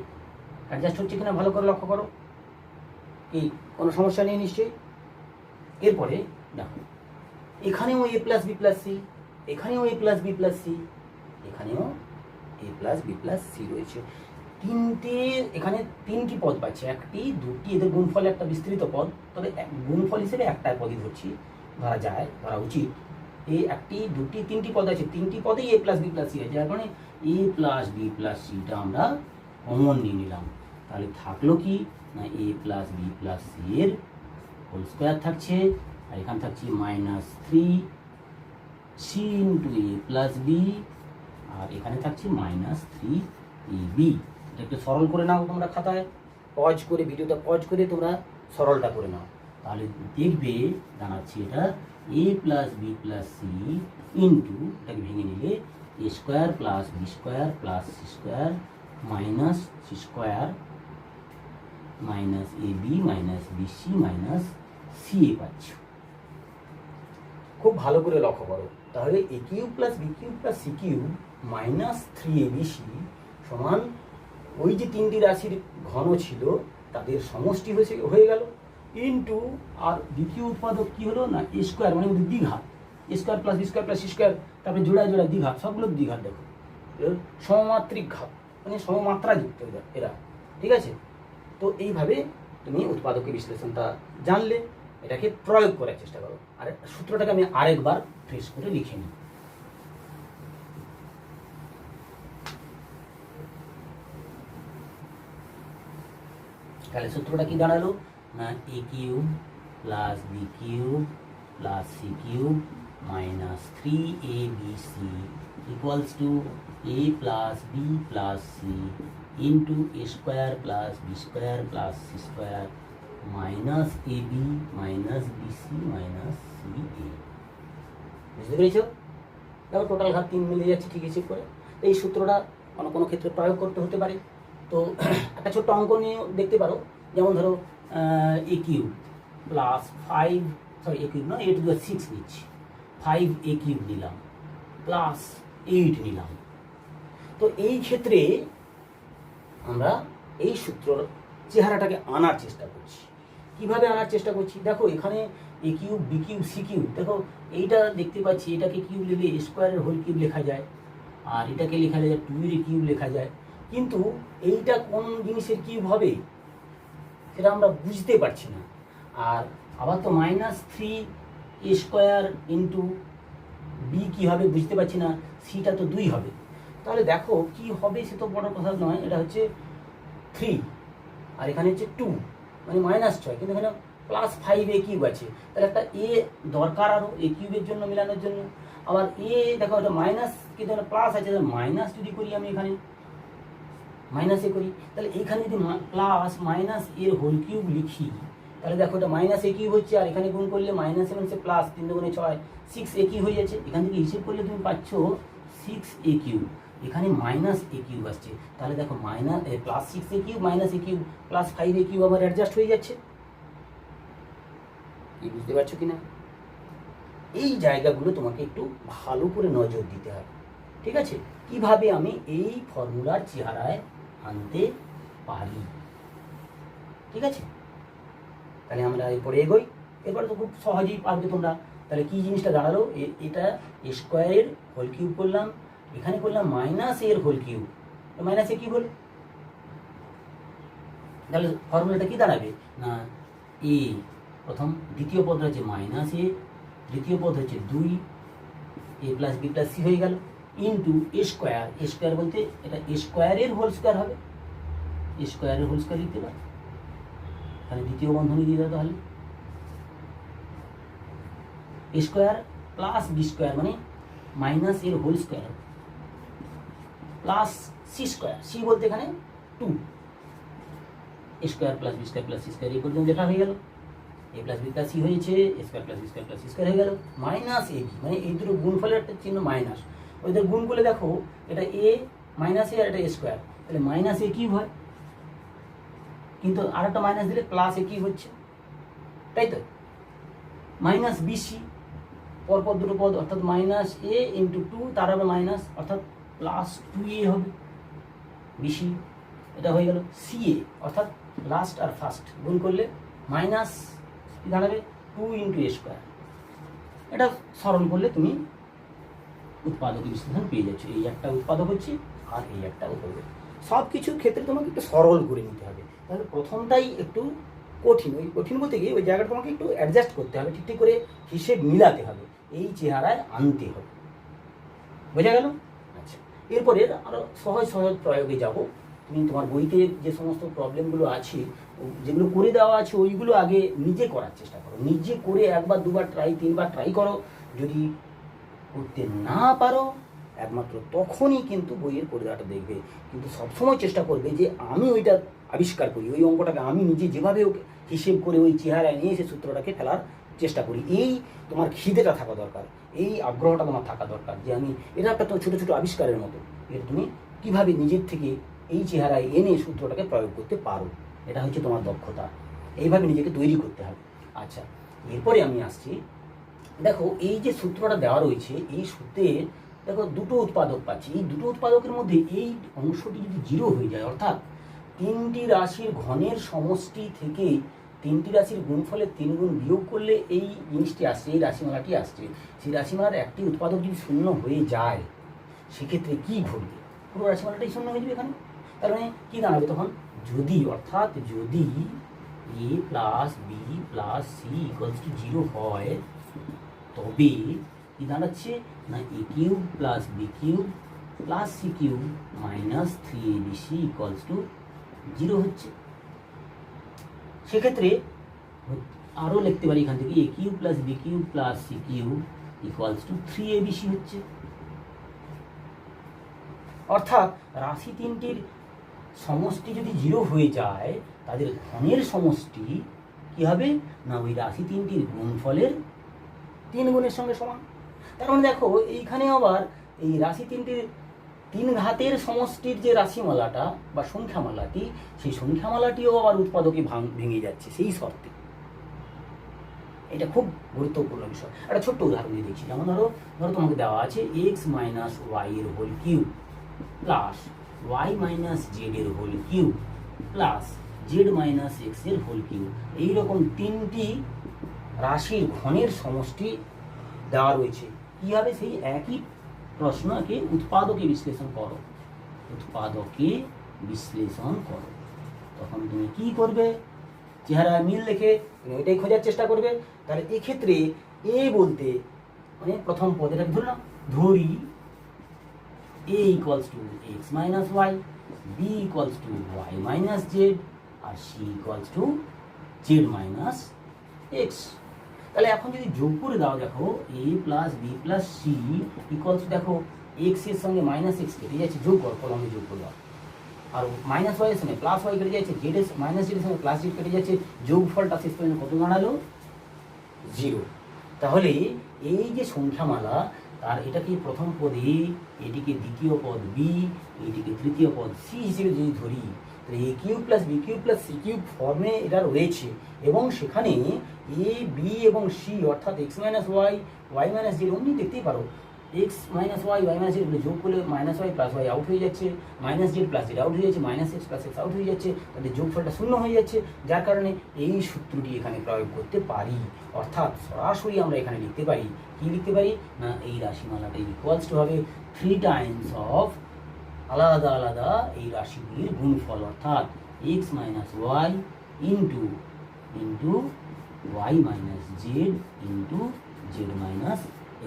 অ্যাডজাস্ট হচ্ছে কিনা ভালো করে লক্ষ্য করো, এই কোনো সমস্যা নেই নিশ্চয়ই। এরপরে দেখো এখানেও a plus B plus C, এখানেও a plus B plus C, এখানেও a plus B plus C রয়েছে। এখানে তিনটি পদ পাচ্ছে, একটি দুটি, এদের গুণফল একটা বিস্তৃত পদ, তবে গুণফল হিসেবে একটা পদই ধরছি, ধরা উচিত। এই একটি দুটি তিনটি পদ আছে, তিনটি পদেই a plus B plus C আছে, যার কারণে a প্লাস বি প্লাস সিটা আমরা কমন নিয়ে নিলাম। তাহলে থাকলো কি না a plus B plus C এর হোল স্কোয়ার থাকছে, আর এখানে থাকছে -3c into a plus B, আর এখানে থাকছে -3ab। এটা একটু সরল করে নাও তোমরা খাতায়, পজ করে ভিডিওটা পজ করে তোমরা সরলটা করে নাও, তাহলে দেখবে দাঁড়াচ্ছে এটা a plus B plus C into, এটাকে ভেঙে নিলে a square plus B square plus C square minus C square minus ab minus BC minus C A পাচ্ছ। খুব ভালো করে লক্ষ্য করো, তাহলে a³ plus b³ plus c³ minus 3abc সমান ওই যে তিনটি রাশির ঘন ছিল তাদের সমষ্টি হয়ে গেল, ইন্টু আর দ্বিতীয় উৎপাদক কি হলো না a স্কোয়ার, মানে ওদের দ্বিঘাত, a square plus B square plus C square, তারপরে জোড়ায় দ্বিঘাত, সবগুলো দ্বিঘাত। দেখো সমমাত্রিক ঘাত, মানে সমমাত্রা যুক্ত এরা, ঠিক আছে। তো এইভাবে তুমি উৎপাদকের বিশ্লেষণটা জানলে, এটাকে প্রয়োগ করার চেষ্টা করো। আর সূত্রটাকে আমি আরেকবার ফ্রেশ করে লিখে নিই। তাহলে সূত্রটা কি দাঁড়ালো না এ cube plus B cube plus C cube minus 3abc equals to a plus B plus C into a square plus B square plus C square minus ab minus BC minus C A. বুঝতে পেরেছো? দেখো total ঘাত 3 মিলে যাচ্ছে ঠিক হিসেব করে। এই সূত্রটা কোনো ক্ষেত্রে প্রয়োগ করতে হতে পারে। তো একটা ছোট্ট অঙ্ক নিয়ে দেখতে পারো, যেমন ধরো এ কিউব প্লাস 5 এ কিউব না, এ টু দি 6 নিচ্ছি, 5a কিউব নিলাম প্লাস 8 নিলাম। তো এই ক্ষেত্রে আমরা এই সূত্রর চেহারাটাকে আনার চেষ্টা করছি। কিভাবে আনার চেষ্টা করছি দেখো, এখানে A cube B cube C cube, দেখো এইটা দেখতে পাচ্ছি, এটাকে কিউব নিলে স্কোয়ারের হোল কিউব লেখা যায়, আর এটাকে লেখা যায় 2 এর কিউব লেখা যায়। কিন্তু এইটা কোন জিনিসের কিউব হবে সেটা আমরা বুঝতে পারছি না। আর আবার তো -3 a স্কোয়ার ইন্টু বি কী হবে বুঝতে পারছি না, সিটা তো 2 হবে। তাহলে দেখো কি হবে সে তো বড় কথা নয়, এটা হচ্ছে 3 আর এখানে হচ্ছে 2 মানে -6, কিন্তু এখানে +5a কিউব আছে। তাহলে একটা এ দরকার আরও এ কিউবের জন্য মেলানোর জন্য। আবার এ দেখো এটা মাইনাস, কিন্তু এটা প্লাস আছে, মাইনাস যদি করি আমি এখানে মাইনাস এ করি, তাহলে এইখানে যদি প্লাস মাইনাস এর হোল কিউব লিখি, তাহলে দেখো এটা -a কিউব হচ্ছে, আর এখানে গুণ করলে -7 সে প্লাস 3 দুগুণে 6 6a কিউব হয়ে যাচ্ছে। এখান থেকে হিসেব করলে তুমি পাচ্ছ 6a কিউব, এখানে -a কিউব আসছে। তাহলে দেখো +6a cube -a cube plus 5a cube আবার অ্যাডজাস্ট হয়ে যাচ্ছে। কি বুঝতে পারছো কি না? এই জায়গাগুলো তোমাকে একটু ভালো করে নজর দিতে হবে, ঠিক আছে? কিভাবে আমি এই ফর্মুলার চেহারায় আনতে পারি, ঠিক আছে? তাহলে আমরা এরপরে এগোই। এরপরে তো খুব সহজেই পারবে তোমরা। তাহলে কি জিনিসটা দাঁড়ালো, এটা স্কোয়ারের হোল কিউব করলাম, এখানে করলাম -এর হোল কিউব, -a কিউব হলো। তাহলে ফর্মুলাটা কি দাঁড়াবে না এ প্রথম, দ্বিতীয় পদ হচ্ছে -a, দ্বিতীয় পদ হচ্ছে 2 a plus B plus C হয়ে গেল, into A square, A square বলতে এটা স্কোয়ারের হোল স্কোয়ার হবে, স্কোয়ারের হোল স্কোয়ার লিখতে পারে, তাহলে দ্বিতীয় বন্ধনী দিয়ে দাও। তাহলে a square plus B square মানে -এর whole square plus C square, c বলতে এখানে 2, a square plus B square plus C square এই পর্যন্ত লেখা হয়ে গেল। A plus B plus c হয়েছে, a square plus B square plus C square হয়ে গেল, -ab মানে এই দুটো গুণফলের একটা চিহ্ন মাইনাস, ওইদের গুণ করলে দেখো এটা এ -a আর এটা এ স্কোয়ার, তাহলে -a কিউব হয়, কিন্তু আর একটা মাইনাস দিলে +a কিউব হচ্ছে, তাই তো? -bc পরপর দুটো পদ, অর্থাৎ -a × 2 তার হবে মাইনাস, অর্থাৎ +2a হবে bc, এটা হয়ে গেল। ca অর্থাৎ লাস্ট আর ফার্স্ট গুণ করলে মাইনাস দাঁড়াবে 2 × a স্কোয়ার। এটা সরল করলে তুমি উৎপাদক বিশ্লেষণ পেয়ে যাচ্ছ, এই একটা উৎপাদক হচ্ছে আর এই একটা উৎপাদক। সব কিছুর ক্ষেত্রে তোমাকে একটু সরল করে নিতে হবে। তাহলে প্রথমটাই একটু কঠিন, ওই কঠিন বলতে গিয়ে ওই জায়গাটা তোমাকে একটু অ্যাডজাস্ট করতে হবে, ঠিক করে হিসেব মিলাতে হবে, এই চেহারায় আনতে হবে। বোঝা গেল? আচ্ছা, এরপরে আরও সহজ সহজ প্রয়োগে যাব। তুমি তোমার বইতে যে সমস্ত প্রবলেমগুলো আছে, যেগুলো করে দেওয়া আছে, ওইগুলো আগে নিজে করার চেষ্টা করো, নিজে করে 1 বার 2 বার ট্রাই 3 বার ট্রাই করো। যদি করতে না পারো একমাত্র তখনই কিন্তু বইয়ের করে দেওয়াটা দেখবে, কিন্তু সবসময় চেষ্টা করবে যে আমি ওইটা আবিষ্কার করি, ওই অঙ্কটাকে আমি নিজে যেভাবে ওকে হিসেব করে ওই চেহারায় নিয়ে এসে সূত্রটাকে ফেলার চেষ্টা করি। এই তোমার খিদেটা থাকা দরকার, এই আগ্রহটা তোমার থাকা দরকার যে আমি এটা একটা তো ছোটো ছোটো আবিষ্কারের মতো, এটা তুমি কীভাবে নিজের থেকে এই চেহারায় এনে সূত্রটাকে প্রয়োগ করতে পারো, এটা হচ্ছে তোমার দক্ষতা। এইভাবে নিজেকে তৈরি করতে হবে। আচ্ছা, এরপরে আমি আসছি। দেখো এই যে সূত্রটা দেওয়া রয়েছে, এই সূত্রের দেখো দুটো উৎপাদক পাচ্ছি, এই দুটো উৎপাদকের মধ্যে এই অংশটি যদি 0 হয়ে যায়, অর্থাৎ 3টি রাশির ঘনের সমষ্টি থেকে 3টি রাশির গুণফলের 3 গুণ বিয়োগ করলে এই জিনিসটি আসছে, এই রাশিমালাটি আসছে, সেই রাশিমালার একটি উৎপাদক যদি 0 হয়ে যায় সেক্ষেত্রে কি ঘটবে? পুরো রাশিমালাটাই 0 হয়ে যাবে এখানে। তার মানে কি দাঁড়াবে তখন? যদি, অর্থাৎ যদি a plus B plus c equals to 0 হয়, তবে কি দাঁড়াচ্ছে না এ cube plus B cube plus C cube -3abc equals to 0 হচ্ছে। সেক্ষেত্রে আরও লিখতে পারি এখান থেকে a cube plus B cube plus C cube equals to 3abc হচ্ছে। অর্থাৎ রাশি তিনটির সমষ্টি যদি 0 হয়ে যায় তাদের ঘনের সমষ্টি কি হবে না ওই রাশি তিনটির গুণফলের 3 গুণের সঙ্গে সমান। তার মানে দেখো এইখানে আবার এই রাশি তিনটির 3 ঘাতের সমষ্টির যে রাশিমালাটা বা সংখ্যামালাটি, সেই সংখ্যামালাটিও আবার উৎপাদকে ভেঙে যাচ্ছে সেই শর্তে। এটা খুব গুরুত্বপূর্ণ বিষয়। একটা ছোট্ট উদাহরণ দিয়ে দেখছি। যেমন ধরো তোমাকে দেওয়া আছে এক্স মাইনাস ওয়াই এর whole cube plus y minus z এর whole cube plus z minus x এর হোল কিউব। এইরকম 3টি রাশির ঘনের সমষ্টি দেওয়া রয়েছে। কি হবে? সেই একই প্রশ্নকে উৎপাদকে বিশ্লেষণ করো, উৎপাদকে বিশ্লেষণ করো। তখন তুমি কি করবে? চেহারা মিল দেখে তুমি এটাই খোঁজার চেষ্টা করবে। তাহলে এক্ষেত্রে এ বলতে মানে প্রথম পদের ধরলাম, ধরি a equals to x minus y, b equals to y minus z, আর c equals to z minus x. তাহলে এখন যদি যোগ করে দাও, দেখো a plus B plus c equals to, দেখো এক্স এর সঙ্গে মাইনাস এক্স কেটে যাচ্ছে, যোগ কর, কলমে যোগ করে দাও। আর মাইনাস ওয়াই এর সঙ্গে প্লাস ওয়াই কেটে যাচ্ছে, জেড এর মাইনাস জেড এর সঙ্গে প্লাস জেড কেটে যাচ্ছে, যোগফলটা শেষ পর্যন্ত কত দাঁড়ালো? 0। তাহলে এই যে সংখ্যামালা, তার এটাকে প্রথম পদ এ, এটিকে দ্বিতীয় পদ বি, এটিকে তৃতীয় পদ সি হিসেবে যদি ধরি, তাহলে a cube plus B cube plus C cube ফর্মে এটা রয়েছে। এবং সেখানে এ বি এবং সি অর্থাৎ x minus Y, y minus z অমনি দেখতেই পারো, x minus Y, y minus z যোগ করলে minus y plus y out হয়ে যাচ্ছে, minus z plus z out হয়ে যাচ্ছে, minus x plus x out হয়ে যাচ্ছে, তাদের যোগফলটা 0 হয়ে যাচ্ছে। যার কারণে এই সূত্রটি এখানে প্রয়োগ করতে পারি। অর্থাৎ সরাসরি আমরা এখানে লিখতে পারি, কি লিখতে পারি না এই রাশিমালাটা ইকুয়ালস টু হবে 3 টাইমস অফ আলাদা আলাদা এই রাশিগুলির গুণফল, অর্থাৎ x minus Y into into Y minus Z into Z minus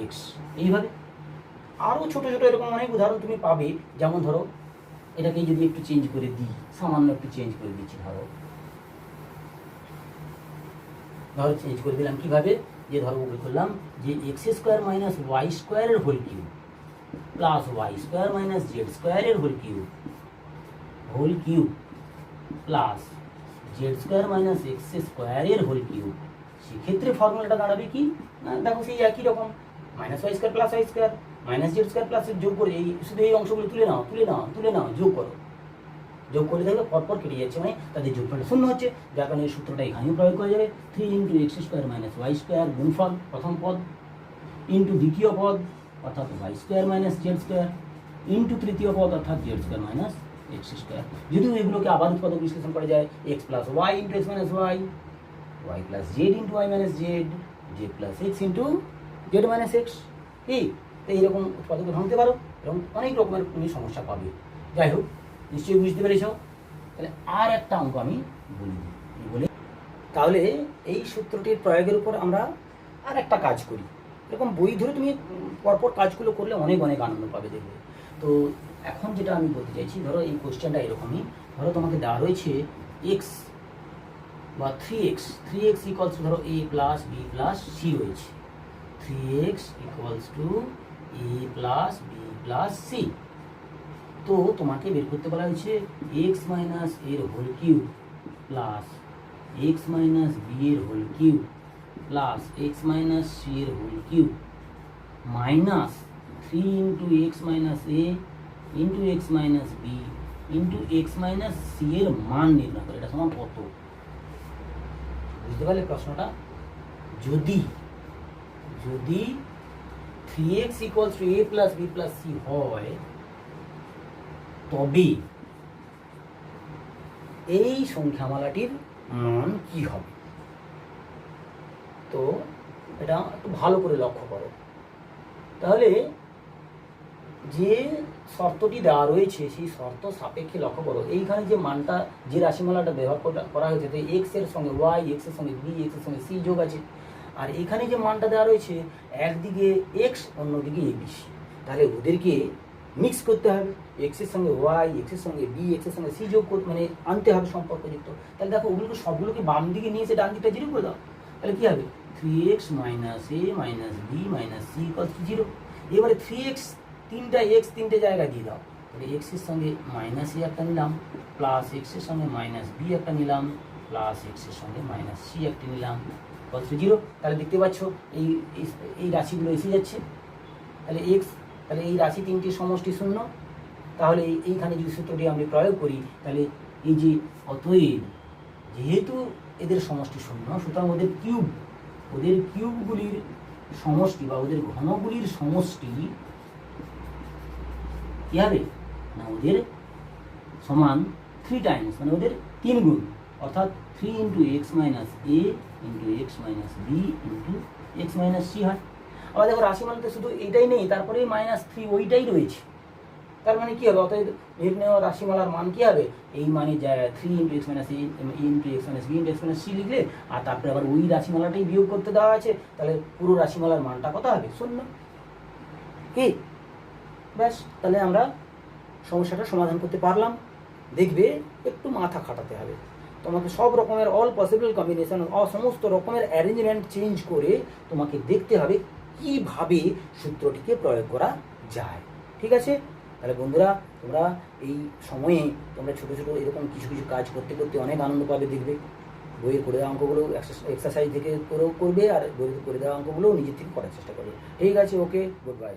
X. এইভাবে আরও ছোটো ছোটো এরকম অনেক উদাহরণ তুমি পাবে। যেমন ধরো এটাকে যদি একটু চেঞ্জ করে দিই, সামান্য একটু চেঞ্জ করে দিচ্ছি, ধরো চেঞ্জ করে দিলাম কিভাবে, যে ধরো করলাম যে এক্স স্কোয়ার মাইনাস ওয়াই স্কোয়ারের whole cube plus y square minus z স্কোয়ারের whole cube plus z square minus x স্কোয়ারের হোল কিউব। সেক্ষেত্রে ফর্মুলাটা দাঁড়াবে কি না, দেখো সেই একই রকম, minus Y square plus y square minus Z square plus যোগ করে এই শুধু এই অংশগুলো তুলে নাও, যোগ করো, যোগ করে দেখবে পরপর কেটে যাচ্ছে, মানে তাদের যোগফলটা 0 হচ্ছে। যার কারণে এই সূত্রটা এখানেও প্রয়োগ করা যাবে। 3 into X square minus Y square গুণফল প্রথম পদ ইন্টু দ্বিতীয় পদ অর্থাৎ Y square minus Z square into তৃতীয় পদ অর্থাৎ Z square minus X square. যদিও এগুলোকে আবার উৎপাদক বিশ্লেষণ করা যায়, X plus Y into x minus Y, Y plus Z into Y minus Z, Z plus X into Z minus X. তো এইরকম উৎপাদকে ভাঙতে পারো এবং অনেক রকমের তুমি সমস্যা পাবে। যাই হোক, নিশ্চয়ই বুঝতে পেরেছ। তাহলে আর একটা অঙ্ক আমি বলি, তাহলে এই সূত্রটির প্রয়োগের উপর আমরা আর একটা কাজ করি। এরকম বই ধরে তুমি পরপর কাজগুলো করলে অনেক অনেক আনন্দ পাবে, দেখবে। তো এখন যেটা আমি বলতে চাইছি, ধরো এই কোশ্চেনটা এরকমই। ধরো তোমাকে দেওয়া রয়েছে এক্স বা 3x ইকুয়ালস টু ধরো a plus B plus C রয়েছে। 3x equals to A plus B plus c. তো তোমাকে বের করতে বলা হয়েছে এক্স মাইনাস এর whole cube plus x minus B এর whole cube plus x minus c এর whole cube minus 3 into x minus a into x minus b into x minus c এর মান নির্ণয় করে। এটা সমান কত? বুঝতে পারলে প্রশ্নটা? যদি 3x equals to a plus b plus c হয়, তবে এই সংখ্যামালাটির মান কি হবে? তো এটা একটু ভালো করে লক্ষ্য করো। তাহলে যে শর্তটি দেওয়া রয়েছে সেই শর্ত সাপেক্ষে লক্ষ্য করো, এইখানে যে মানটা, যে রাশিমালাটা ব্যবহার করা হয়েছে, তো এক্স এর সঙ্গে ওয়াই, এক্স এর সঙ্গে বি, এক্স এর সঙ্গে সি যোগ আছে। আর এখানে যে মানটা দেওয়া রয়েছে, একদিকে এক্স অন্যদিকে এবিসি। তাহলে ওদেরকে মিক্স করতে হবে, এক্সের সঙ্গে ওয়াই, এক্সের সঙ্গে বি, এক্সের সঙ্গে সি যোগ মানে আনতে হবে সম্পর্কযুক্ত। তাহলে দেখো ওগুলোকে সবগুলোকে বাম দিকে নিয়ে এসে ডান দিকটা জিরো করে দাও, তাহলে কী হবে 3x minus A minus B minus C equal to 0। এবারে 3x তিনটে জায়গায় দিয়ে দাও, তাহলে এক্সের সঙ্গে মাইনাস এ একটা নিলাম, প্লাস এক্সের সঙ্গে মাইনাস বি একটা নিলাম, প্লাস এক্সের সঙ্গে মাইনাস সি একটা নিলাম, ইকুয়াল টু 0। তাহলে দেখতে পাচ্ছ এই রাশিগুলো এসে যাচ্ছে, তাহলে এক্স, তাহলে এই রাশি তিনটির সমষ্টি শূন্য। তাহলে এইখানে যদি সূত্রটি আমরা প্রয়োগ করি, তাহলে এই যে অতএব যেহেতু এদের সমষ্টি শূন্য, সুতরাং ওদের কিউবগুলির সমষ্টি বা ওদের ঘনগুলির সমষ্টি কী হবে না, ওদের সমান 3 টাইমস, মানে ওদের 3 গুণ, অর্থাৎ 3 into x minus a into x minus b into x minus c হয়। আবার দেখো রাশিমালাতে শুধু এইটাই নেই, তারপরে -3 ওইটাই রয়েছে। তার মানে কী হবে, অতএব নির্ণয় রাশিমালার মান কী হবে, এই মানে 3 into x minus a into x minus b into x minus c লিখলে, আর তারপরে আবার ওই রাশিমালাটাই বিয়োগ করতে দেওয়া আছে, তাহলে পুরো রাশিমালার মানটা কত হবে, 0। কি ব্যাস, তাহলে আমরা সমস্যাটা সমাধান করতে পারলাম। দেখবে একটু মাথা খাটাতে হবে তোমাকে, সব রকমের অল পসিবল কম্বিনেশন, সমস্ত রকমের অ্যারেঞ্জমেন্ট চেঞ্জ করে তোমাকে দেখতে হবে কিভাবে সূত্রটিকে প্রয়োগ করা যায়। ঠিক আছে, তাহলে বন্ধুরা তোমরা এই সময়ে তোমরা ছোটো ছোটো এরকম কিছু কিছু কাজ করতে করতে অনেক আনন্দ পাবে। দেখবে বইয়ের করে দেওয়া অঙ্কগুলো এক্সারসাইজ থেকে করেও করবে, আর বইয়ের করে দেওয়া অঙ্কগুলোও নিজের থেকে করার চেষ্টা করবে। ঠিক আছে, ওকে, গুড বাই।